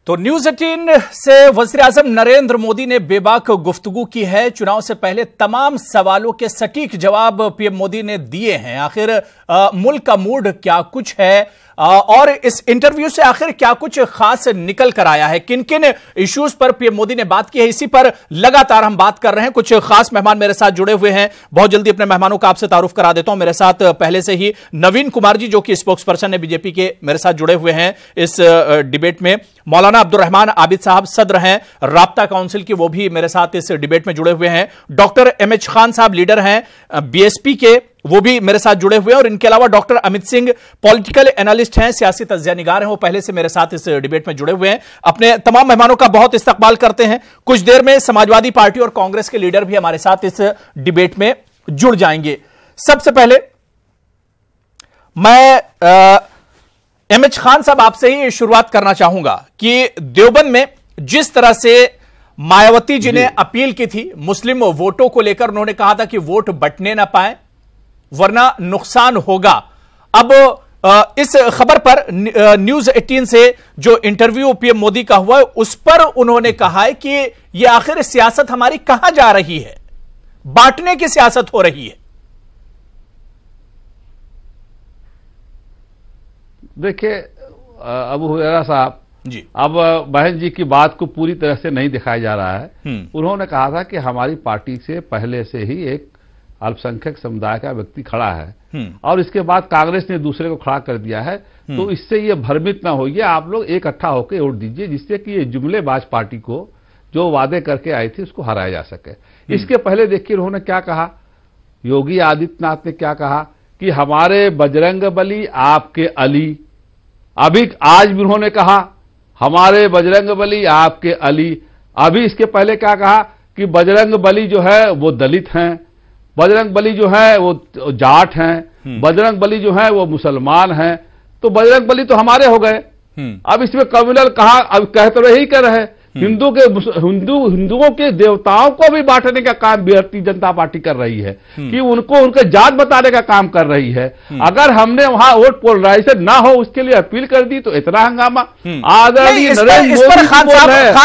तो न्यूज 18 से वज़ीर-ए-आज़म नरेंद्र मोदी ने बेबाक गुफ्तगू की है। चुनाव से पहले तमाम सवालों के सटीक जवाब पीएम मोदी ने दिए हैं। आखिर मुल्क का मूड क्या कुछ है और इस इंटरव्यू से आखिर क्या कुछ खास निकल कर आया है, किन किन इश्यूज पर पीएम मोदी ने बात की है, इसी पर लगातार हम बात कर रहे हैं। कुछ खास मेहमान मेरे साथ जुड़े हुए हैं। बहुत जल्दी अपने मेहमानों का आपसे तारुफ करा देता हूं। मेरे साथ पहले से ही नवीन कुमार जी, जो कि स्पोक्स पर्सन है बीजेपी के, मेरे साथ जुड़े हुए हैं इस डिबेट में। मौलाना अब्दुर्रहमान आबिद साहब सदर हैं राब्ता काउंसिल की, वो भी मेरे साथ इस डिबेट में जुड़े हुए हैं। डॉक्टर एमएच खान साहब लीडर हैं बीएसपी के, वो भी मेरे साथ जुड़े हुए हैं। और इनके अलावा doctor Amit Singh political analyst हैं, सियासी तज्जिया निगार हैं, वो पहले से मेरे साथ इस डिबेट में जुड़े हुए हैं। अपने तमाम मेहमानों का बहुत इस्तकबाल करते हैं। कुछ देर में समाजवादी पार्टी और कांग्रेस के लीडर भी हमारे साथ इस डिबेट में जुड़ जाएंगे। सबसे पहले मैं एमएच खान साहब आपसे ही शुरुआत करना चाहूंगा कि देवबंद में जिस तरह से मायावती जी ने अपील की थी मुस्लिम वोटों को लेकर, उन्होंने कहा था कि वोट बंटने ना पाए वरना नुकसान होगा। अब इस खबर पर न्यूज 18 से जो इंटरव्यू पीएम मोदी का हुआ है उस पर उन्होंने कहा है कि यह आखिर सियासत हमारी कहां जा रही है, बांटने की सियासत हो रही है। देखिए अबू हुरैरा साहब जी, अब बहन जी की बात को पूरी तरह से नहीं दिखाया जा रहा है। उन्होंने कहा था कि हमारी पार्टी से पहले से ही एक अल्पसंख्यक समुदाय का व्यक्ति खड़ा है और इसके बाद कांग्रेस ने दूसरे को खड़ा कर दिया है, तो इससे ये भ्रमित ना होइए, आप लोग इकट्ठा होकर वोट दीजिए, जिससे कि ये जुमलेबाज पार्टी को जो वादे करके आई थी उसको हराया जा सके। इसके पहले देखिए उन्होंने क्या कहा, योगी आदित्यनाथ ने क्या कहा कि हमारे बजरंग बली आपके अली। अभी आज भी उन्होंने कहा हमारे बजरंग बली आपके अली। अभी इसके पहले क्या कहा कि बजरंग बली जो है वो दलित हैं, बजरंग बली जो है वो जाट हैं, बजरंग बली जो है वो मुसलमान हैं। तो बजरंग बली तो हमारे हो गए। अब इसमें कम्युनल कहा, अब कहते रहे ही कर रहे हिंदुओं के देवताओं को भी बांटने का काम भारतीय जनता पार्टी कर रही है कि उनको उनके जात बताने का काम कर रही है। अगर हमने वहां वोट पोलराइजेशन ना हो उसके लिए अपील कर दी तो इतना हंगामा। आदरणीय नरेंद्र मोदी खान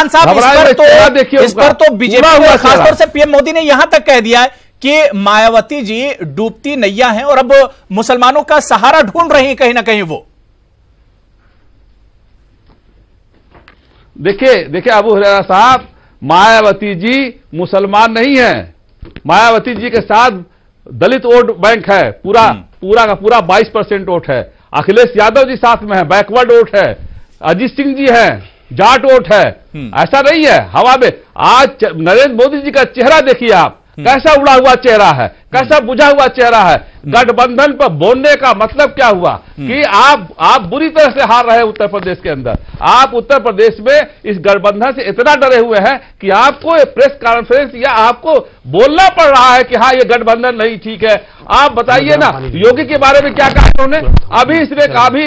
साहब देखिए, इस पर तो बीजेपी खासतौर से पीएम मोदी ने यहां तक कह दिया है कि मायावती जी डूबती नैया हैं और अब मुसलमानों का सहारा ढूंढ रही है कहीं ना कहीं वो। देखिए अबू हुरैरा साहब, मायावती जी मुसलमान नहीं है। मायावती जी के साथ दलित वोट बैंक है, पूरा का पूरा 22% वोट है। अखिलेश यादव जी साथ में है, बैकवर्ड वोट है। अजीत सिंह जी है, जाट वोट है। ऐसा नहीं है हवा में। आज नरेंद्र मोदी जी का चेहरा देखिए आप, कैसा उड़ा हुआ चेहरा है, कैसा बुझा हुआ चेहरा है। गठबंधन पर बोलने का मतलब क्या हुआ कि आप बुरी तरह से हार रहे हैं उत्तर प्रदेश के अंदर। आप उत्तर प्रदेश में इस गठबंधन से इतना डरे हुए हैं कि आपको प्रेस कॉन्फ्रेंस या आपको बोलना पड़ रहा है कि हाँ ये गठबंधन नहीं ठीक है। आप बताइए ना योगी के बारे में क्या कहा उन्होंने।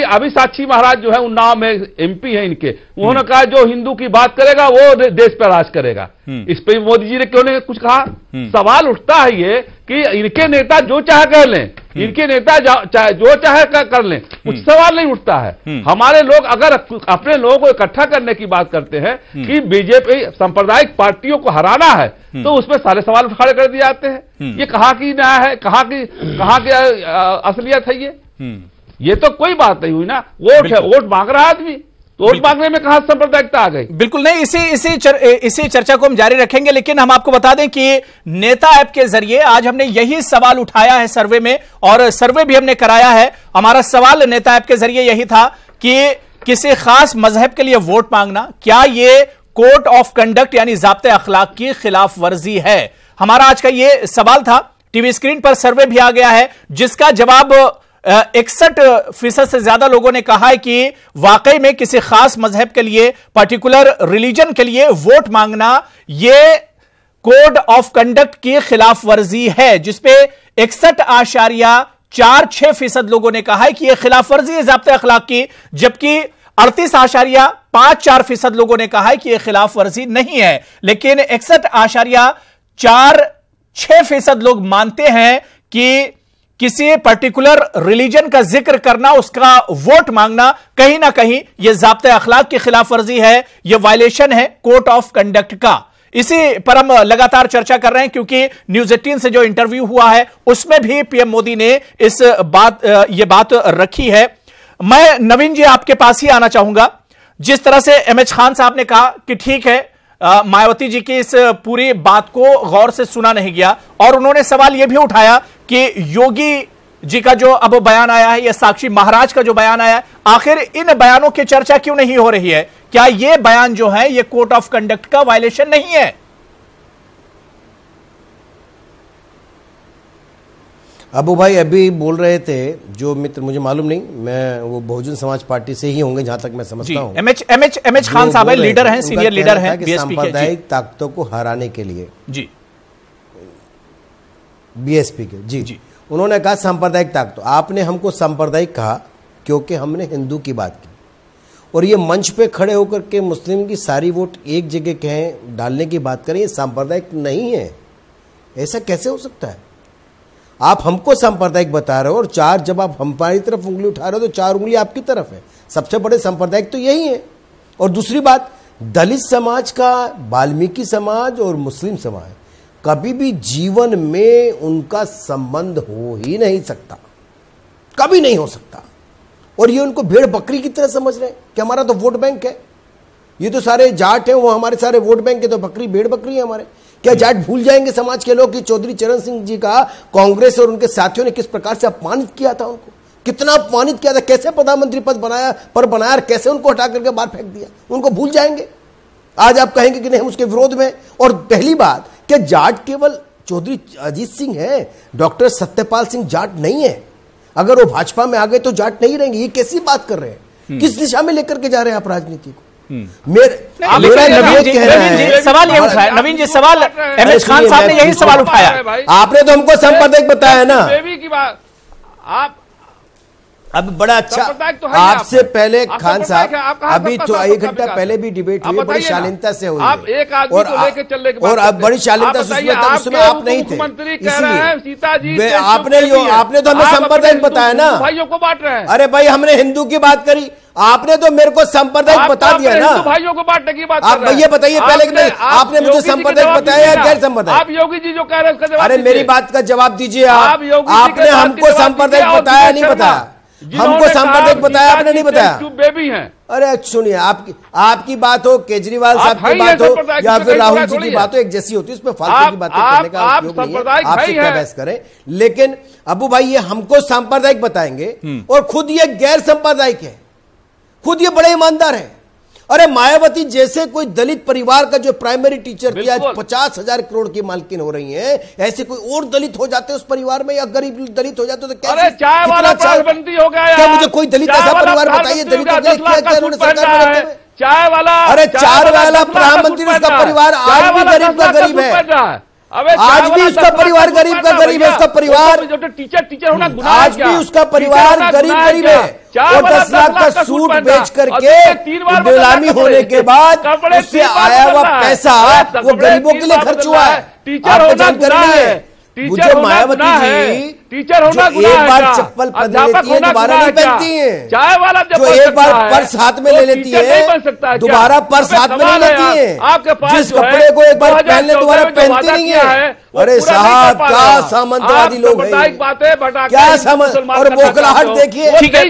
अभी साक्षी महाराज जो है उन्नाव में एमपी है इनके, उन्होंने कहा जो हिंदू की बात करेगा वो देश पर राज करेगा। इस पर मोदी जी ने क्यों नहीं कुछ कहा। सवाल उठता है ये कि इनके नेता जो चाहे कर लें, इनके नेता जो चाहे कर लें, कुछ सवाल नहीं उठता है। हमारे लोग अगर अपने लोगों को इकट्ठा करने की बात करते हैं कि बीजेपी सांप्रदायिक पार्टियों को हराना है, तो उसमें सारे सवाल खड़े कर दिए जाते हैं। ये कहाँ की न्याय है, कहाँ की असलियत है ये तो कोई बात नहीं हुई ना। वोट है, वोट मांग रहा आदमी, वोट मांगने में कहां सांप्रदायिकता आ गई। बिल्कुल नहीं, इसी चर्चा को हम जारी रखेंगे, लेकिन हम आपको बता दें कि नेता ऐप के जरिए आज हमने यही सवाल उठाया है सर्वे में, और सर्वे भी हमने कराया है। हमारा सवाल नेता ऐप के जरिए यही था कि किसी खास मजहब के लिए वोट मांगना क्या ये कोड ऑफ कंडक्ट यानी ज़ाब्ते अखलाक की खिलाफ वर्जी है। हमारा आज का ये सवाल था। टीवी स्क्रीन पर सर्वे भी आ गया है, जिसका जवाब 61% से ज्यादा लोगों ने कहा है कि वाकई में किसी खास मजहब के लिए, पर्टिकुलर रिलीजन के लिए वोट मांगना यह कोड ऑफ कंडक्ट की खिलाफ वर्जी है, जिसपे 61.46% लोगों ने कहा है कि यह खिलाफ वर्जी है ज़ाब्ते अखलाक की, जबकि 38.54% लोगों ने कहा है कि यह खिलाफ वर्जी नहीं है। लेकिन 61.46% लोग मानते हैं कि किसी पर्टिकुलर रिलीजन का जिक्र करना, उसका वोट मांगना कहीं ना कहीं यह ज़ाब्ते अखलाक की खिलाफ वर्जी है, यह वायलेशन है कोड ऑफ कंडक्ट का। इसी पर हम लगातार चर्चा कर रहे हैं क्योंकि न्यूज 18 से जो इंटरव्यू हुआ है उसमें भी पीएम मोदी ने यह बात रखी है। मैं नवीन जी आपके पास ही आना चाहूंगा। जिस तरह से एमएच खान साहब ने कहा कि ठीक है, मायावती जी की इस पूरी बात को गौर से सुना नहीं गया, और उन्होंने सवाल यह भी उठाया कि योगी जी का जो अब बयान आया है या साक्षी महाराज का जो बयान आया है, आखिर इन बयानों की चर्चा क्यों नहीं हो रही है? क्या यह बयान जो है यह कोड ऑफ कंडक्ट का वायलेशन नहीं है? अबू भाई अभी बोल रहे थे जो मित्र, मुझे मालूम नहीं, मैं वो बहुजन समाज पार्टी से ही होंगे जहां तक मैं समझता हूं। एमएच खान साहब है, लीडर हैं, सीनियर लीडर हैं बीएसपी के। सांप्रदायिक ताकतों को हराने के लिए जी बीएसपी के जी उन्होंने कहा सांप्रदायिक ताकत। आपने हमको सांप्रदायिक कहा क्योंकि हमने हिंदू की बात की, और ये मंच पे खड़े होकर के मुस्लिम की सारी वोट एक जगह कहें डालने की बात करें, ये सांप्रदायिक नहीं है। ऐसा कैसे हो सकता है? आप हमको सांप्रदायिक बता रहे हो और चार, जब आप हमारी तरफ उंगली उठा रहे हो तो चार उंगली आपकी तरफ है। सबसे बड़े सांप्रदायिक तो यही है। और दूसरी बात, दलित समाज का, वाल्मीकि समाज और मुस्लिम समाज कभी भी जीवन में उनका संबंध हो ही नहीं सकता, कभी नहीं हो सकता। और ये उनको भेड़ बकरी की तरह समझ रहे हैं कि हमारा तो वोट बैंक है, ये तो सारे जाट हैं, वो हमारे सारे वोट बैंक के, तो बकरी भेड़ बकरी है हमारे। क्या जाट भूल जाएंगे समाज के लोग कि चौधरी चरण सिंह जी का कांग्रेस और उनके साथियों ने किस प्रकार से अपमानित किया था, उनको कितना अपमानित किया था, कैसे प्रधानमंत्री पद बनाया और कैसे उनको हटा करके बाहर फेंक दिया? उनको भूल जाएंगे? आज आप कहेंगे कि नहीं हम उसके विरोध में। और पहली बात कि जाट केवल चौधरी अजीत सिंह है, डॉक्टर सत्यपाल सिंह जाट नहीं है। अगर वो भाजपा में आ गए तो जाट नहीं रहेंगे। ये कैसी बात कर रहे हैं? किस दिशा में लेकर के जा रहे हैं आप राजनीति को? सवाल ये उठाया नवीन जी, सवाल एमएच खान साहब ने यही सवाल उठाया। आपने तो हमको सांप्रदायिक बताया ना। की बात आप अब बड़ा अच्छा, तो आपसे पहले खान साहब अभी तो 1 घंटा पहले भी डिबेट हुई, बड़ी शालीनता से हुई, आप एक आदमी को लेकर चलने के बाद, और अब बड़ी शालीनता से उसमें आप नहीं थे, इसलिए आपने तो हमें सांप्रदायिक बताया ना। भाइयों को बांट रहे हैं। अरे भाई हमने हिंदू की बात करी, आपने तो मेरे को सांप्रदायिक बता दिया ना। भाइयों को बांटने की बात आप ये बताइए पहले कि आपने मुझे सांप्रदायिक बताया या गैर सांप्रदायिक? आप योगी जी जो कह रहे हैं उसका जवाब। अरे मेरी बात का जवाब दीजिए आप। आपने हमको सांप्रदायिक बताया नहीं बताया? हमको सांप्रदायिक बताया आपने नहीं बताया? बेबी हैं। अरे सुनिए, आपकी बात हो, केजरीवाल साहब की बात हो, या फिर राहुल जी की बात हो, एक जैसी होती है, उसमें फालतू की बातें करने का उपयोग नहीं है। आपसे क्या बहस करें? लेकिन अबू भाई ये हमको सांप्रदायिक बताएंगे और खुद ये गैर सांप्रदायिक है, खुद ये बड़े ईमानदार है। अरे मायावती जैसे कोई दलित परिवार का जो प्राइमरी टीचर थी, आज 50,000 करोड़ की मालकिन हो रही है, ऐसे कोई और दलित हो जाते उस परिवार में, या गरीब दलित हो जाते तो क्या? अरे चाय वाला बंदी हो गया। क्या मुझे कोई दलित ऐसा परिवार बताइए, दलितों के लिए क्या उन्होंने सरकार में रखते? चाय वाला, अरे चाय वाला प्रधानमंत्री, उसका परिवार आज भी गरीब का गरीब है। आज भी उसका परिवार गरीब का गरीब है। उसका परिवार टीचर होना गुनाह, आज भी उसका परिवार गरीब गरीब है। और 10 लाख का सूट बेच करके नीलामी होने के बाद उससे आया हुआ पैसा वो गरीबों के लिए खर्च हुआ है। आपको जानकारी नहीं है? मुझे मायावती जी टीचर होना एक बार चप्पल पहन लेती है, दोबारा नहीं पहनती है। चाय वाला जो एक बार पर्स हाथ में ले लेती है, दोबारा पर्स हाथ में नहीं लेती है। जिस कपड़े को एक बार पहन ले दोबारा पहनती नहीं है। अरे साहब क्या सामंतवादी लोग हैं, क्या सामंत। और बोखलाहट देखिए, ठीक है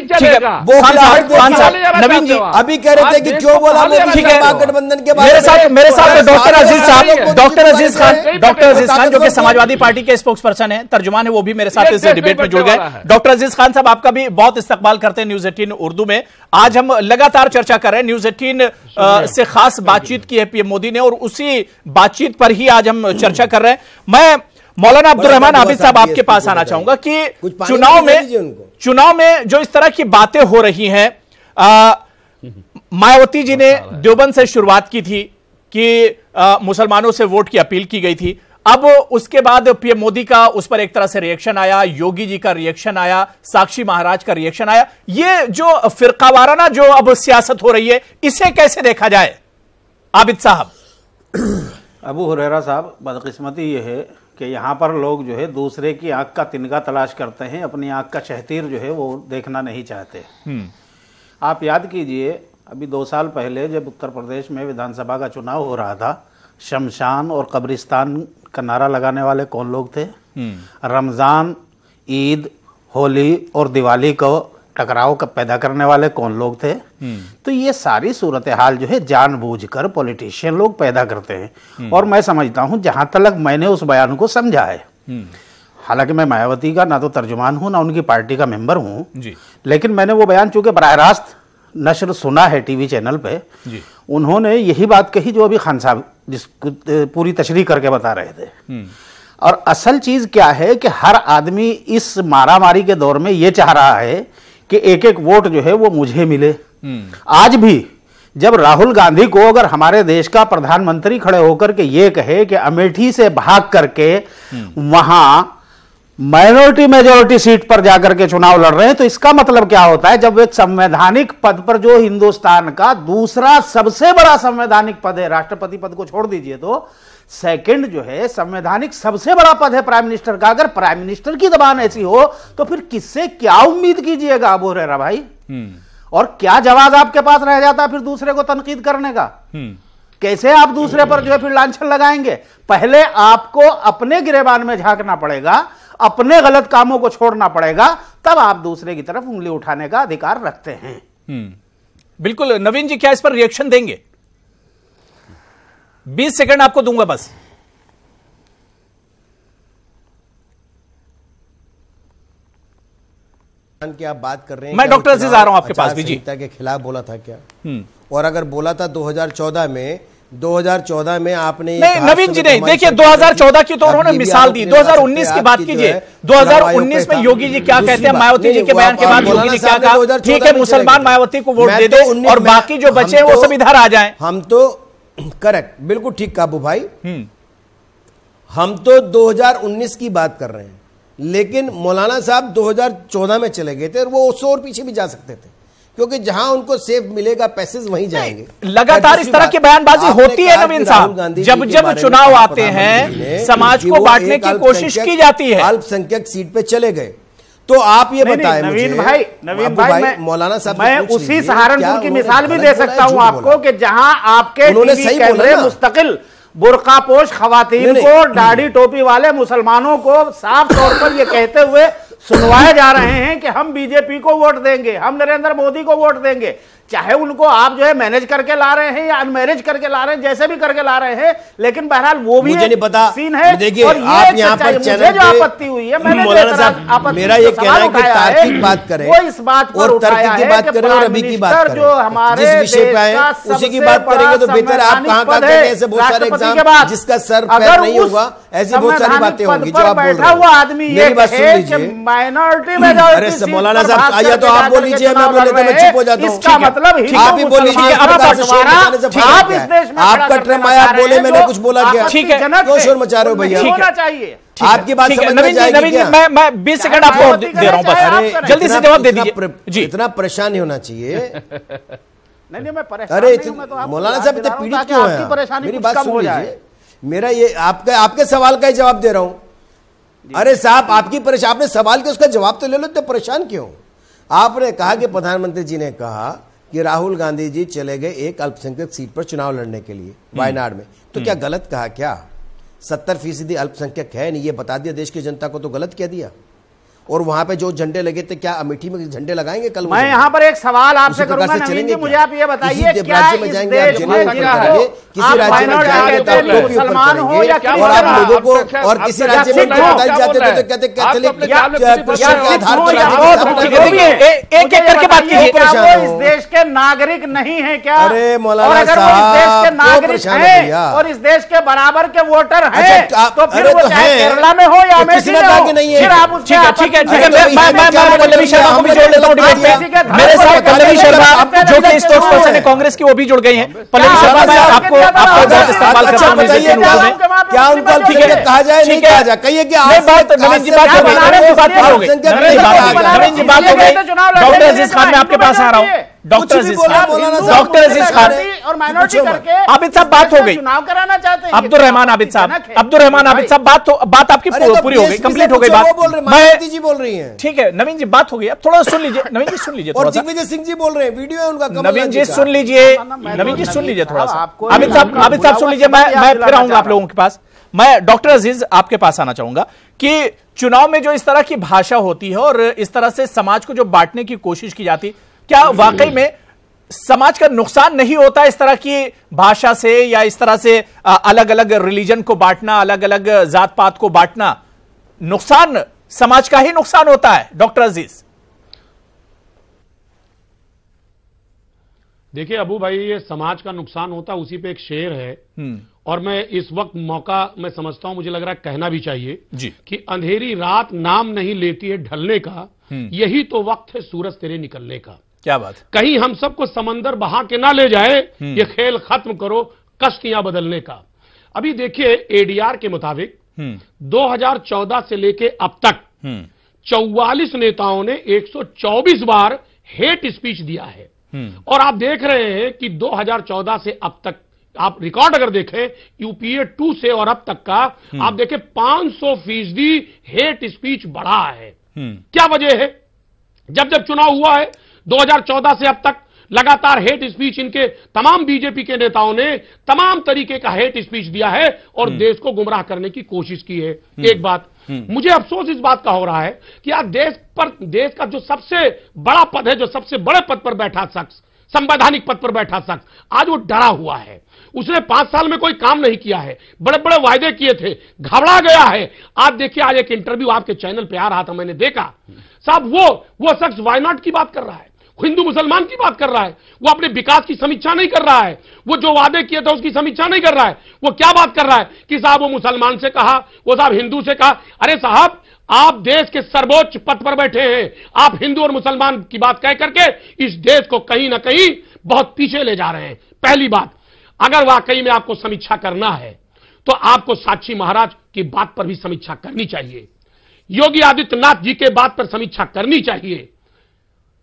बोखलाहट देखिए। नवीन जी अभी कह रहे थे कि क्यों बोला महागठबंधन के बारे में। मेरे साथ डॉक्टर अजीज साहब, डॉक्टर अजीज खान जो कि समाजवादी पार्टी के स्पोक्स पर्सन है, तर्जुमान है, वो भी मेरे साथ इस डिबेट में जुड़ गए। डॉक्टर अजीज खान साहब आपका भी बहुत इस्तकबाल करते हैं न्यूज 18 उर्दू में। आज हम लगातार चर्चा कर रहे हैं, न्यूज 18 से खास बातचीत की है पीएम मोदी ने, और उसी बातचीत पर ही आज हम चर्चा कर रहे हैं। मैं मौलाना अब्दुल रहमान आबिद साहब आपके पास आना चाहूंगा कि चुनाव में जो इस तरह की बातें हो रही हैं, मायावती जी ने देवबंद से शुरुआत की थी कि मुसलमानों से वोट की अपील की गई थी। अब उसके बाद पीएम मोदी का उस पर एक तरह से रिएक्शन आया, योगी जी का रिएक्शन आया, साक्षी महाराज का रिएक्शन आया। ये जो फिरकावाराना जो अब सियासत हो रही है, इसे कैसे देखा जाए आबिद साहब? अबू हुरैरा साहब, बदकिस्मती ये है कि यहाँ पर लोग जो है दूसरे की आंख का तिनका तलाश करते हैं, अपनी आंख का शहतीर जो है वो देखना नहीं चाहते। आप याद कीजिए, अभी 2 साल पहले जब उत्तर प्रदेश में विधानसभा का चुनाव हो रहा था, शमशान और कब्रिस्तान का नारा लगाने वाले कौन लोग थे? रमजान, ईद, होली और दिवाली को टकराव पैदा करने वाले कौन लोग थे? तो ये सारी सूरत हाल जो है जानबूझकर पॉलिटिशियन लोग पैदा करते हैं। और मैं समझता हूं, जहां तक मैंने उस बयान को समझा है, हालांकि मैं मायावती का ना तो तर्जुमान हूं ना उनकी पार्टी का मेंबर हूं, लेकिन मैंने वो बयान चूंकि बराह रास्त नश्र सुना है टीवी चैनल पे, उन्होंने यही बात कही जो अभी खान साहब जिसको पूरी तशरीह करके बता रहे थे। और असल चीज क्या है कि हर आदमी इस मारामारी के दौर में ये चाह रहा है कि एक एक वोट जो है वो मुझे मिले। आज भी जब राहुल गांधी को अगर हमारे देश का प्रधानमंत्री खड़े होकर के ये कहे कि अमेठी से भाग करके वहां माइनॉरिटी मेजॉरिटी सीट पर जाकर के चुनाव लड़ रहे हैं, तो इसका मतलब क्या होता है? जब एक संवैधानिक पद पर, जो हिंदुस्तान का दूसरा सबसे बड़ा संवैधानिक पद है, राष्ट्रपति पद को छोड़ दीजिए तो सेकंड जो है संवैधानिक सबसे बड़ा पद है प्राइम मिनिस्टर का, अगर प्राइम मिनिस्टर की जबान ऐसी हो तो फिर किससे क्या उम्मीद कीजिएगा अबू हुरैरा भाई? और क्या जवाब आपके पास रह जाता फिर दूसरे को तनकीद करने का? कैसे आप दूसरे पर जो है फिर लांछन लगाएंगे? पहले आपको अपने गिरेबान में झांकना पड़ेगा, अपने गलत कामों को छोड़ना पड़ेगा, तब आप दूसरे की तरफ उंगली उठाने का अधिकार रखते हैं। बिल्कुल। नवीन जी, क्या इस पर रिएक्शन देंगे? 20 सेकंड आपको दूंगा बस। की आप बात कर रहे हैं, मैं डॉक्टर अजीज आ रहा हूं आपके पास भी जी। के खिलाफ बोला था क्या? और अगर बोला था 2014 में आपने नहीं, नवीन जी नहीं, देखिए 2014 की तो उन्होंने मिसाल दी, 2019 की बात कीजिए। 2019 में योगी जी क्या कहते हैं? मायावती जी के बयान के बाद योगी ने क्या कहा? ठीक है, मुसलमान मायावती को वोट दे दो और बाकी जो बचे हैं वो सब इधर आ जाएं। हम तो करेक्ट, बिल्कुल ठीक काबू भाई, हम तो 2019 की बात कर रहे हैं, लेकिन मौलाना साहब 2014 में चले गए थे और वो उससे और पीछे भी जा सकते थे, क्योंकि जहां उनको सेफ मिलेगा पैसेज वहीं जाएंगे। लगातार इस तरह की बयानबाजी होती है नवीन साहब, जब जब चुनाव आते हैं समाज को बांटने की कोशिश की जाती है। अल्पसंख्यक सीट पे चले गए, तो आप ये बताएं नवीन भाई, मौलाना साहब, मैं उसी सहारनपुर की मिसाल भी दे सकता हूं आपको कि जहां आपके टीवी कैमरे मुस्तकिल बुर्कापोश खवातीन को, दाढ़ी टोपी वाले मुसलमानों को साफ तौर पर यह कहते हुए सुनवाए जा रहे हैं कि हम बीजेपी को वोट देंगे, हम नरेंद्र मोदी को वोट देंगे, चाहे उनको आप जो है मैनेज करके ला रहे हैं या अनमैनेज करके ला रहे हैं, जैसे भी करके ला रहे हैं, लेकिन बहरहाल वो भी मुझे नहीं पता सीन है। देखिए, और आप यहाँ पर चैनल जो आपत्ति हुई है, मैंने मौलाना साहब मेरा ये कहना है कि तार्किक बात करें, वो इस बात पर उठाया है बात करें और अभी की बात करें, जो हमारे जिस विषय पे आए उसी की बात करेंगे तो बेहतर। आप कहां कहां कहते हैं ऐसे बहुत सारे एग्जाम जिसका सर पैर नहीं होगा, ऐसी बहुत सारी बातें होंगी जो आप बोल रहे हैं। आदमी मेरी बात सुन लीजिए, माइनॉरिटी में अरे मौलाना साहब आइए तो आप बोल लीजिए, मैं बोल देता, मैं चुप हो जाता हूं। इसका मतलब आप ही बोल लीजिए, आप इस देश में आपका ट्रम आया, आप बोले मैंने कुछ बोला क्या? ठीक है, क्यों शोर मचा रहे हो भैया? होना चाहिए आपकी बात समझ में जाएगी क्या? मैं 20 सेकंड आपको दे रहा हूं, बस जल्दी से जवाब दे दीजिए। इतना परेशान नहीं होना चाहिए। नहीं, मैं परेशान अरे मौलाना साहब इतने पीड़ित क्यों हैं? मेरी बात सुन लीजिए, मेरा ये आपके सवाल का ही जवाब दे रहा हूं। अरे साहब, आपकी परेशान, आपने सवाल के उसका जवाब तो ले लो, इतने परेशान क्यों? आपने कहा कि प्रधानमंत्री जी ने कहा कि राहुल गांधी जी चले गए एक अल्पसंख्यक सीट पर चुनाव लड़ने के लिए वायनाड में, तो क्या गलत कहा क्या? 70% अल्पसंख्यक है नहीं, ये बता दिया देश की जनता को, तो गलत कह दिया। और वहां पे जो झंडे लगे थे, क्या अमेठी में झंडे लगाएंगे कल? मैं यहाँ पर एक सवाल आपसे करूंगा नवीन जी, मुझे आप ये बताइए, क्या राज्य में जाएंगे आप किसी राज्य में जाएंगे तो टोपी ऊपर करेंगे, और आप लोगों को, और किसी राज्य में बताई जाते थे तो कहते कैथोलिक क्रिश्चियन के आधार पर एक एक करके बात कीजिए। वो इस देश के नागरिक नहीं है क्या? अरे मौलाना साहब, अगर वो इस देश के नागरिक हैं और इस देश के बराबर के वोटर हैं, तो फिर वो चाहे केरला में हो या अमेठी में हो, फिर आप उसके ठीक है, मैं पल्लवी शर्मा को भी जोड़ लेता हूं डिबेट में। मेरे साथ पल्लवी शर्मा जो कि स्पोक्स पर्सन है कांग्रेस की, वो भी जुड़ गई हैं। पल्लवी शर्मा, मैं आपको इस्तेमाल करता हूं, क्या उनको कहा जाए, नहीं कहा जाए, कहिए कि नवीन जी बात हो गई, नवीन जी बात हो गई। डॉक्टर अजीज खान, मैं आपके पास आ रहा हूं। डॉक्टर अजीज खान, और माइनॉरिटी करके आबिद साहब बात हो गई, चुनाव कराना चाहते हैं। अब्दुल रहमान आबिद साहब बात आपकी पूरी हो गई, कंप्लीट हो गई बात। मायावती जी बोल रही हैं। ठीक है नवीन जी, बात हो गई, अब थोड़ा सुन लीजिए नवीन जी, सुन लीजिए थोड़ा सा। दिग्विजय सिंह जी बोल रहे हैं, वीडियो है उनका। नवीन जी सुन लीजिए, नवीन जी सुन लीजिए थोड़ा सा। आबिद साहब सुन लीजिए, मैं फिर आऊंगा आप लोगों के पास। मैं डॉक्टर अजीज आपके पास आना चाहूंगा कि चुनाव में जो इस तरह की भाषा होती है और इस तरह से समाज को जो बांटने की कोशिश की जाती, क्या वाकई में समाज का नुकसान नहीं होता इस तरह की भाषा से, या इस तरह से अलग अलग रिलीजन को बांटना, अलग अलग जात पात को बांटना, नुकसान समाज का ही नुकसान होता है? डॉक्टर अजीज देखिए अबू भाई, ये समाज का नुकसान होता, उसी पे एक शेर है और मैं इस वक्त मौका मैं समझता हूं, मुझे लग रहा है कहना भी चाहिए जी कि अंधेरी रात नाम नहीं लेती है ढलने का, यही तो वक्त है सूरज तेरे निकलने का। क्या बात, कहीं कहीं हम सबको समंदर बहा के ना ले जाए, ये खेल खत्म करो कश्तियां बदलने का। अभी देखिए एडीआर के मुताबिक 2014 से लेके अब तक 44 नेताओं ने 124 बार हेट स्पीच दिया है। और आप देख रहे हैं कि 2014 से अब तक आप रिकॉर्ड अगर देखें यूपीए 2 से और अब तक का, आप देखें 500% हेट स्पीच बढ़ा है। क्या वजह है? जब चुनाव हुआ है 2014 से अब तक लगातार हेट स्पीच इनके तमाम बीजेपी के नेताओं ने तमाम तरीके का हेट स्पीच दिया है और देश को गुमराह करने की कोशिश की है। एक बात मुझे अफसोस इस बात का हो रहा है कि आज देश का जो सबसे बड़ा पद है, जो सबसे बड़े पद पर बैठा शख्स, संवैधानिक पद पर बैठा शख्स, आज वो डरा हुआ है। उसने 5 साल में कोई काम नहीं किया है, बड़े बड़े वायदे किए थे, घबरा गया है। आप देखिए आज एक इंटरव्यू आपके चैनल पे आ रहा था, मैंने देखा साहब वो शख्स वायनाड की बात कर रहा है, हिंदू मुसलमान की बात कर रहा है, वो अपने विकास की समीक्षा नहीं कर रहा है, वो जो वादे किए थे उसकी समीक्षा नहीं कर रहा है। वो क्या बात कर रहा है कि साहब वो मुसलमान से कहा, वो साहब हिंदू से कहा। अरे साहब आप देश के सर्वोच्च पद पर बैठे हैं, आप हिंदू और मुसलमान की बात कह करके इस देश को कहीं ना कहीं बहुत पीछे ले जा रहे हैं। पहली बात, अगर वाकई में आपको समीक्षा करना है तो आपको साक्षी महाराज की बात पर भी समीक्षा करनी चाहिए, योगी आदित्यनाथ जी के बात पर समीक्षा करनी चाहिए।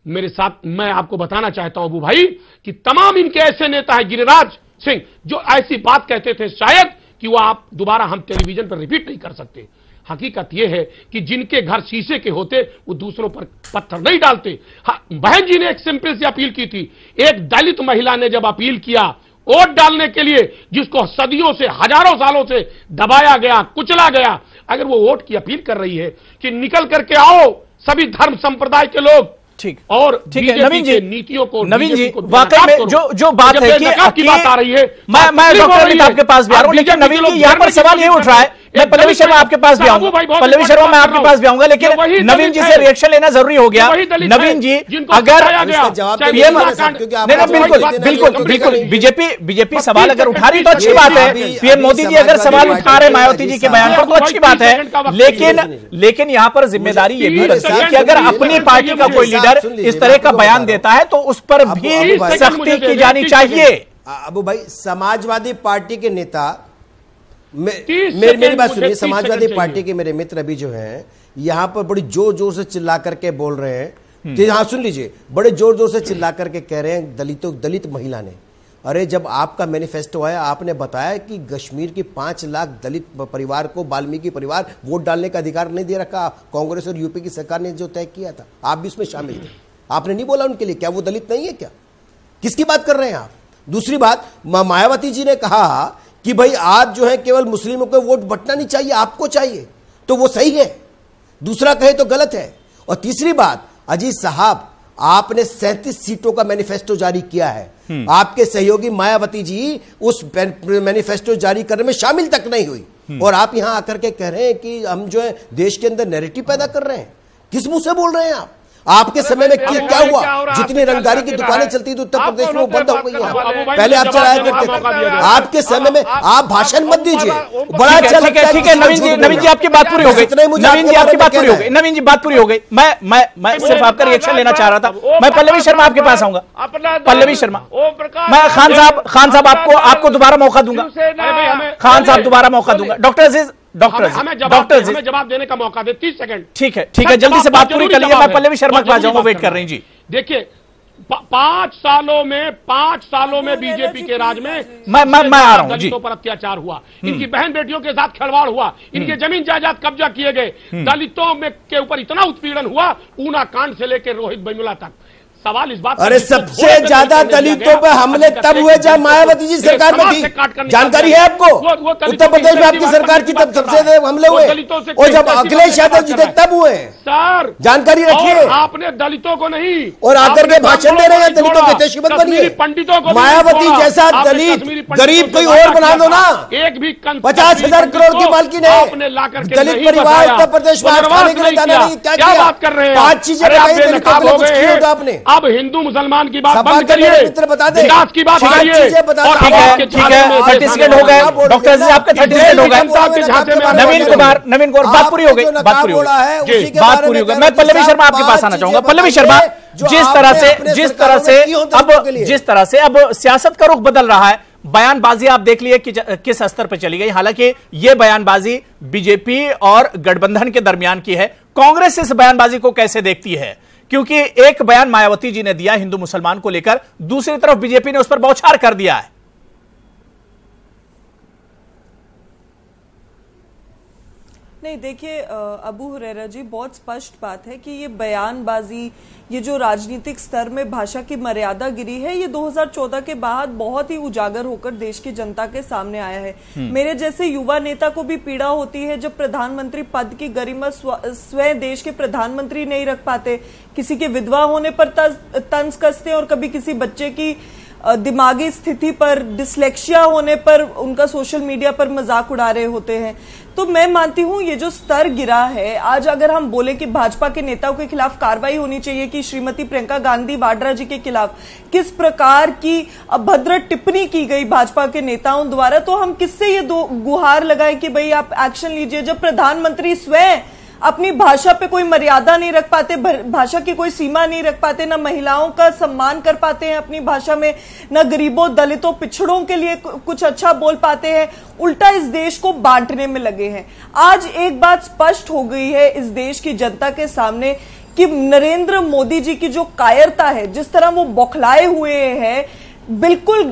मेरे साथ मैं आपको बताना चाहता हूं अबू भाई कि तमाम इनके ऐसे नेता हैं, गिरिराज सिंह, जो ऐसी बात कहते थे शायद कि वो आप दोबारा हम टेलीविजन पर रिपीट नहीं कर सकते। हकीकत यह है कि जिनके घर शीशे के होते वो दूसरों पर पत्थर नहीं डालते। बहन जी ने एक सिंपल सी अपील की थी, एक दलित महिला ने जब अपील किया वोट डालने के लिए, जिसको सदियों से हजारों सालों से दबाया गया, कुचला गया, अगर वो वोट की अपील कर रही है कि निकल करके आओ सभी धर्म संप्रदाय के लोग, ठीक और ठीक है नवीन जी, नीतियों को, नवीन जी वाकई में जो बात है कि बात आ रही है, मैं डॉक्टर अमित आपके पास भी आ रहा हूं, लेकिन नवीन जी यहाँ पर सवाल ये उठ रहा है, मैं पल्लवी शर्मा आपके पास भी आऊंगा, पल्लवी शर्मा मैं आपके पास भी आऊंगा, लेकिन नवीन जी से रिएक्शन लेना जरूरी हो गया। नवीन जी अगर पीएम, बिल्कुल बिल्कुल बीजेपी सवाल अगर उठा रही तो अच्छी बात है, पीएम मोदी जी अगर सवाल उठा रहे मायावती जी के बयान पर तो अच्छी बात है, लेकिन यहाँ पर जिम्मेदारी ये भी बनती है कि अगर अपनी पार्टी का कोई लीडर इस तरह का बयान देता है तो उस पर भी सख्ती की जानी चाहिए। अबू भाई, समाजवादी पार्टी के नेता, मेरी बात सुनिए, समाजवादी पार्टी के मेरे मित्र अभी जो हैं यहां पर बड़ी जोर जोर से चिल्ला करके बोल रहे हैं, तो हाँ सुन लीजिए, बड़े जोर जोर से चिल्ला करके कह रहे हैं दलित महिला ने, अरे जब आपका मैनिफेस्टो आया आपने बताया कि कश्मीर की 5 लाख दलित परिवार को, वाल्मीकि परिवार, वोट डालने का अधिकार नहीं दे रखा। कांग्रेस और यूपी की सरकार ने जो तय किया था, आप भी उसमें शामिल थे, आपने नहीं बोला उनके लिए, क्या वो दलित नहीं है? क्या, किसकी बात कर रहे हैं आप? दूसरी बात, मायावती जी ने कहा कि भाई आप जो है केवल मुस्लिमों को वोट बंटना नहीं चाहिए, आपको चाहिए, तो वो सही है, दूसरा कहे तो गलत है। और तीसरी बात, अजीज साहब आपने 37 सीटों का मैनिफेस्टो जारी किया है, आपके सहयोगी मायावती जी उस मैनिफेस्टो जारी करने में शामिल तक नहीं हुई, और आप यहां आकर के कह रहे हैं कि हम जो है देश के अंदर नैरेटिव पैदा कर रहे हैं। किस मुंह से बोल रहे हैं आप? आपके समय में क्या हुआ? जितनी रंगदारी की दुकानें चलती थी उत्तर प्रदेश में वो बंद हो गई हैं, पहले आप चलाया करते थे। आपके समय में आप भाषण मत दीजिए, बड़ा अच्छा लगता है। ठीक है नवीन जी आपकी बात पूरी हो गई, नवीन जी आपकी बात पूरी हो गई, नवीन जी बात पूरी हो गई। मैं सिर्फ आपका रिएक्शन लेना चाह रहा था। मैं पल्लवी शर्मा आपके पास आऊंगा, पल्लवी शर्मा, मैं खान साहब आपको दोबारा मौका दूंगा, खान साहब दोबारा मौका दूंगा। डॉक्टर अजीज हमें जवाब देने का मौका दे, 30 सेकंड। ठीक है जल्दी से बात पूरी कर लीजिए, मैं पल्लवी शर्मा के पास जाऊंगा, वेट कर रही जी। देखिए 5 सालों में बीजेपी के राज में मैं आ रहा हूं जी। दलितों पर अत्याचार हुआ, इनकी बहन बेटियों के साथ खिलवाड़ हुआ, इनके जमीन जायदाद कब्जा किए गए, दलितों में के ऊपर इतना उत्पीड़न हुआ, ऊना कांड से लेकर रोहित वेमुला तक। सवाल इस बात, अरे सबसे ज्यादा दलितों पर हमले तब हुए जब मायावती जी सरकार में थी, जानकारी है आपको? उत्तर प्रदेश में आपकी सरकार थी तब सबसे हमले हुए, और जब अखिलेश यादव जी थे तब हुए। सर जानकारी रखिए। आपने दलितों को नहीं, और आकर के भाषण दे रहे हैं दलितों के हितैषी मत बनिए। पंडितों को मायावती जैसा दलित गरीब कोई और बना दो ना। एक भी 50,000 करोड़ की मालकिन है दलित परिवार उत्तर प्रदेश में, खाने के लिए दाना नहीं, क्या बात कर रहे हैं? 5 चीजें बताई दलितों के लिए, कुछ किया होगा आपने? अब हिंदू मुसलमान की बात बंद करिए, विकास की बात करिए। और ठीक है 30 सेकंड हो गए डॉक्टर जी, आपके 30 सेकंड हो गए। नवीन कुमार बात पूरी हो गई, बात पूरी हो गई। मैं पल्लवी शर्मा आपके पास आना चाहूंगा। पल्लवी शर्मा, जिस तरह से अब सियासत का रुख बदल रहा है, बयानबाजी आप देख लिए कि किस स्तर पर चली गई। हालांकि यह बयानबाजी बीजेपी और गठबंधन के दरमियान की है, कांग्रेस इस बयानबाजी को कैसे देखती है? क्योंकि एक बयान मायावती जी ने दिया हिंदू मुसलमान को लेकर, दूसरी तरफ बीजेपी ने उस पर बौछार कर दिया है। नहीं, देखिए अबू हुरैरा जी, बहुत स्पष्ट बात है कि ये बयानबाजी, ये जो राजनीतिक स्तर में भाषा की मर्यादा गिरी है, ये 2014 के बाद बहुत ही उजागर होकर देश की जनता के सामने आया है। मेरे जैसे युवा नेता को भी पीड़ा होती है जब प्रधानमंत्री पद की गरिमा स्वयं देश के प्रधानमंत्री नहीं रख पाते, किसी के विधवा होने पर तंज कसते हैं, और कभी किसी बच्चे की दिमागी स्थिति पर, डिसलेक्सिया होने पर उनका सोशल मीडिया पर मजाक उड़ा रहे होते हैं। तो मैं मानती हूं ये जो स्तर गिरा है, आज अगर हम बोले कि भाजपा के नेताओं के खिलाफ कार्रवाई होनी चाहिए, कि श्रीमती प्रियंका गांधी वाड्रा जी के खिलाफ किस प्रकार की अभद्र टिप्पणी की गई भाजपा के नेताओं द्वारा, तो हम किससे ये गुहार लगाए कि भाई आप एक्शन लीजिए, जब प्रधानमंत्री स्वयं अपनी भाषा पे कोई मर्यादा नहीं रख पाते, भाषा की कोई सीमा नहीं रख पाते, ना महिलाओं का सम्मान कर पाते हैं अपनी भाषा में, ना गरीबों, दलितों, पिछड़ों के लिए कुछ अच्छा बोल पाते हैं, उल्टा इस देश को बांटने में लगे हैं। आज एक बात स्पष्ट हो गई है इस देश की जनता के सामने कि नरेंद्र मोदी जी की जो कायरता है, जिस तरह वो बौखलाए हुए हैं, बिल्कुल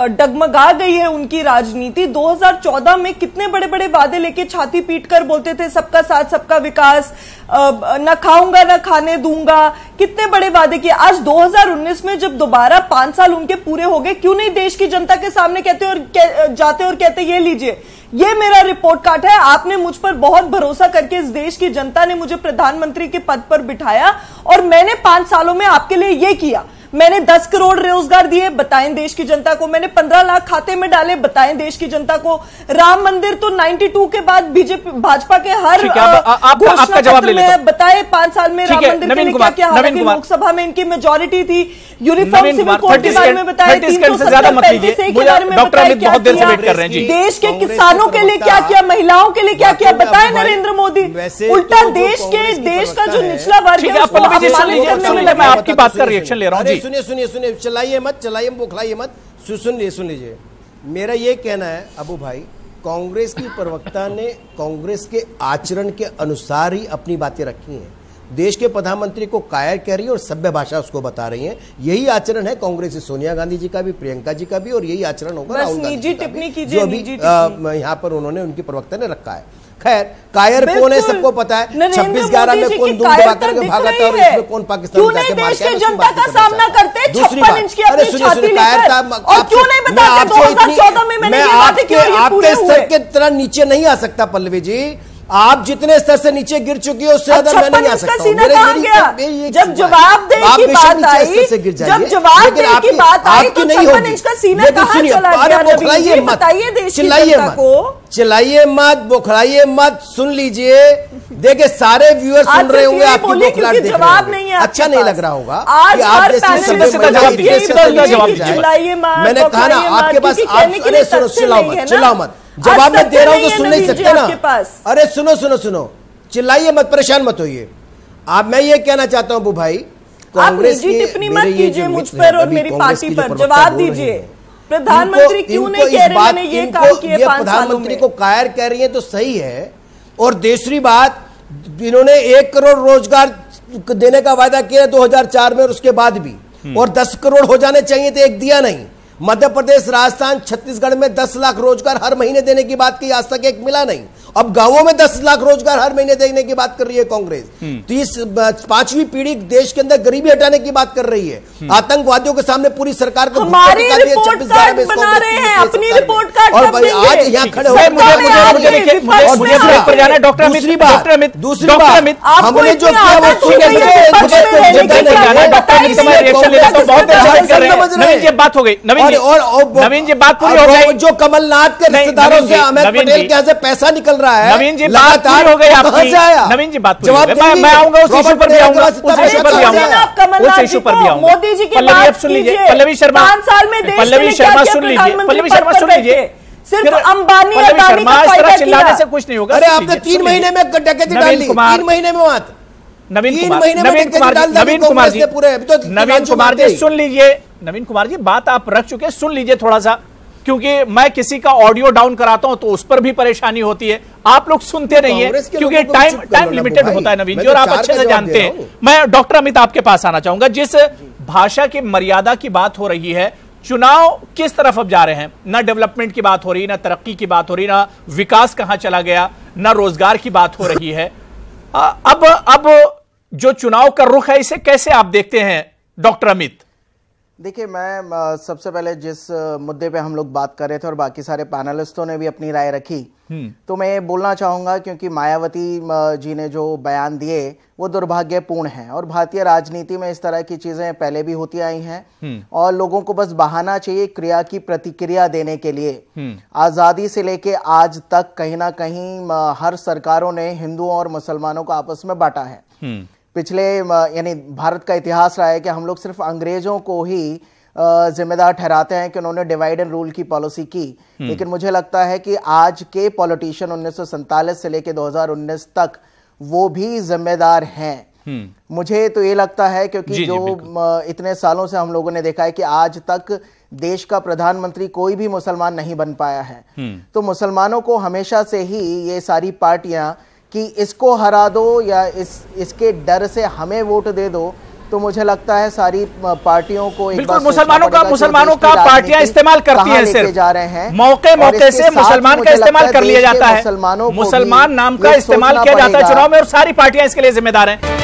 डगमगा गई है उनकी राजनीति। 2014 में कितने बड़े बड़े वादे लेके छाती पीटकर बोलते थे, सबका साथ सबका विकास, न खाऊंगा न खाने दूंगा, कितने बड़े वादे किए। आज 2019 में जब दोबारा 5 साल उनके पूरे हो गए, क्यों नहीं देश की जनता के सामने कहते और जाते और कहते ये लीजिए, ये मेरा रिपोर्ट कार्ड है, आपने मुझ पर बहुत भरोसा करके इस देश की जनता ने मुझे प्रधानमंत्री के पद पर बिठाया और मैंने 5 सालों में आपके लिए ये किया। मैंने 10 करोड़ रोजगार दिए, बताएं देश की जनता को। मैंने 15 लाख खाते में डाले, बताएं देश की जनता को। राम मंदिर तो 92 के बाद बीजेपी भाजपा के हर आपका जवाब ले लेता हूं। बताए 5 साल में राम मंदिर के लिए क्या किया, हालांकि लोकसभा में इनकी मेजोरिटी थी। यूनिफॉर्म सिविल कोड के बारे में बताया, 370 के बारे में बताया क्या किया, देश के किसानों के लिए क्या किया, महिलाओं के लिए क्या किया, बताए नरेंद्र मोदी। उल्टा देश का जो निचला वर्ग है, मैं आपकी बात का रिएक्शन ले रहा हूं। सुनिए, चलाइए मत, बौखलाइए मत, सुन लीजिए। मेरा ये कहना है अबू भाई, कांग्रेस की प्रवक्ता ने कांग्रेस के आचरण के अनुसार ही अपनी बातें रखी हैं। देश के प्रधानमंत्री को कायर कह रही है और सभ्य भाषा उसको बता रही है। यही आचरण है कांग्रेस, सोनिया गांधी जी का भी, प्रियंका जी का भी, और यही आचरण होगा राहुल गांधी जी का भी, जो अभी यहाँ पर उन्होंने, उनकी प्रवक्ता ने रखा है। खैर, कायर कौन है सबको पता है। 26/11 में कौन दूध दबा करके भागा था और इसमें कौन पाकिस्तान जाके मार के आया, जनता का सामना करते हैं। दूसरी बात, अरे सुनिए, और क्यों नहीं बताते 2014 में मैंने ये बात की और ये पूरे हुए। आपके स्तर के तरह नीचे नहीं आ सकता पल्लवी जी, आप जितने स्तर से नीचे गिर चुकी हो उससे ज्यादा मैं नहीं आ सकता हूं। जब जवाबदेही की बात आई, जब जवाबदेही की बात आई तो 56 इंच का सीना कहां चला गया? बोखलाइए मत, बताइए देश की चिल्लाइए जनता को, चिल्लाइए मत, बोखलाइए मत, सुन लीजिए। देखिए सारे व्यूअर्स सुन रहे होंगे, आपकी बोखलाहट देख रहे हैं, अच्छा नहीं लग रहा होगा कि आप जैसे मैंने कहा ना आपके पास, अरे सुनो, चिल्लाओ मत, जवाब मैं दे रहा हूं तो सुन नहीं सकते ना। अरे सुनो, चिल्लाइए मत, परेशान मत होइए। आप, मैं ये कहना चाहता हूं अबू भाई, कांग्रेस की टिप्पणी मत कीजिए मुझ पर और मेरी पार्टी पर, जवाब दीजिए। प्रधानमंत्री क्यों नहीं कह रहे मैंने ये काम किए 5 सालों में? प्रधानमंत्री को कायर कह रही है तो सही है, और दूसरी बात, इन्होंने 1 करोड़ रोजगार देने का वायदा किया 2004 में और उसके बाद भी, और 10 करोड़ हो जाने चाहिए थे, एक दिया नहीं। मध्य प्रदेश, राजस्थान, छत्तीसगढ़ में 10 लाख रोजगार हर महीने देने की बात की, आज तक एक मिला नहीं। अब गांवों में 10 लाख रोजगार हर महीने देने की बात कर रही है कांग्रेस। तो इस 5वीं पीढ़ी देश के अंदर गरीबी हटाने की बात कर रही है। आतंकवादियों के सामने पूरी सरकार को हमारी रिपोर्ट कार्ड बना रहे हैं, अपनी रिपोर्ट कार्ड। और भाई आज यहाँ खड़े हो, दूसरी बात हमने जो किया वो नवीन जी बात हो गई। नवीन जी बात पूरी हो गई। जो कमलनाथ के रिश्तेदारों से अहमद पटेल के यहाँ से पैसा निकल रहा है, नवीन जी बात पूरी हो गई आपकी। नवीन जी बात पूरी हो गई। मैं आऊंगा उस इशू पर भी आऊंगा, उस इशू पर भी आऊंगा, उस इशू पर भी आऊंगा। मोदी जी की पल्लवी सुन लीजिए, पल्लवी शर्मा 5 साल में देश पल्लवी शर्मा सुन लीजिए, पल्लवी शर्मा सुन लीजिए। सिर्फ अंबानी पल्लवी शर्मा इस तरह चिल्लाने से कुछ नहीं होगा। अरे आपने 3 महीने में डकैती डाल ली, 3 महीने में बात। नवीन कुमार जी सुन लीजिए, नवीन कुमार जी बात आप रख चुके, सुन लीजिए थोड़ा सा, क्योंकि मैं किसी का ऑडियो डाउन कराता हूं तो उस पर भी परेशानी होती है। आप लोग सुनते नहीं है क्योंकि टाइम लिमिटेड होता है नवीन जी, और आप अच्छे से जानते हैं। मैं डॉक्टर अमित आपके पास आना चाहूंगा। जिस भाषा की मर्यादा की बात हो रही है, चुनाव किस तरफ अब जा रहे हैं? ना डेवलपमेंट की बात हो रही, ना तरक्की की बात हो रही, ना विकास कहां चला गया, ना रोजगार की बात हो रही है। अब जो चुनाव का रुख है, इसे कैसे आप देखते हैं डॉक्टर अमित? देखिए, मैं सबसे पहले जिस मुद्दे पे हम लोग बात कर रहे थे और बाकी सारे पैनलिस्टों ने भी अपनी राय रखी, तो मैं ये बोलना चाहूंगा क्योंकि मायावती जी ने जो बयान दिए वो दुर्भाग्यपूर्ण है, और भारतीय राजनीति में इस तरह की चीजें पहले भी होती आई हैं और लोगों को बस बहाना चाहिए क्रिया की प्रतिक्रिया देने के लिए। आजादी से लेके आज तक कहीं ना कहीं हर सरकारों ने हिंदुओं और मुसलमानों को आपस में बांटा है। पिछले यानी भारत का इतिहास रहा है कि हम लोग सिर्फ अंग्रेजों को ही जिम्मेदार ठहराते हैं कि उन्होंने डिवाइड एंड रूल की पॉलिसी की, लेकिन मुझे लगता है कि आज के पॉलिटिशियन 1947 से लेकर 2019 तक वो भी जिम्मेदार हैं। मुझे तो ये लगता है क्योंकि जो इतने सालों से हम लोगों ने देखा है कि आज तक देश का प्रधानमंत्री कोई भी मुसलमान नहीं बन पाया है। तो मुसलमानों को हमेशा से ही ये सारी पार्टियां कि इसको हरा दो या इसके डर से हमें वोट दे दो, तो मुझे लगता है सारी पार्टियों को बिल्कुल मुसलमानों का पार्टियां इस्तेमाल करती हैं, सिर्फ जा रहे हैं मौके से मुसलमान का इस्तेमाल कर लिया जाता है, मुसलमान नाम का इस्तेमाल किया जाता है चुनाव में, और सारी पार्टियां इसके लिए जिम्मेदार हैं।